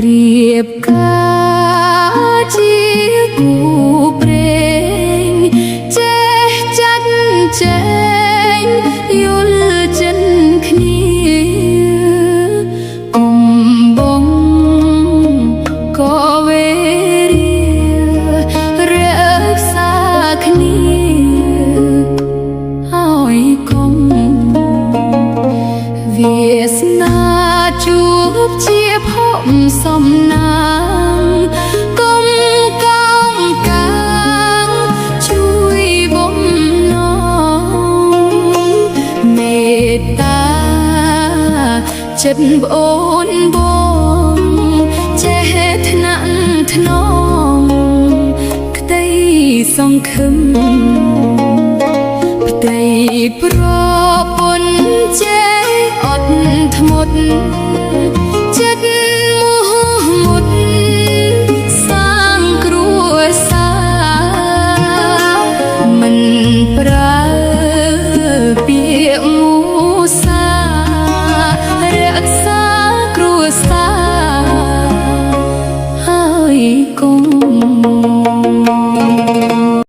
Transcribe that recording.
រៀបការជាគូព្រេងចេះចាត់ចែងយល់ចិនគ្នាកុំបងក៏វេរារក្សាគ្នាហើយកុំវាសនាជួបជាភពសំណាងកុំកោងកាងជួយបំណងមេត្តាចិត្តប្អូនបងចេះថ្នាក់ថ្នមក្តីសង្ឃឹមផ្ទៃប្រពន្ធចេះអត់ធ្មត់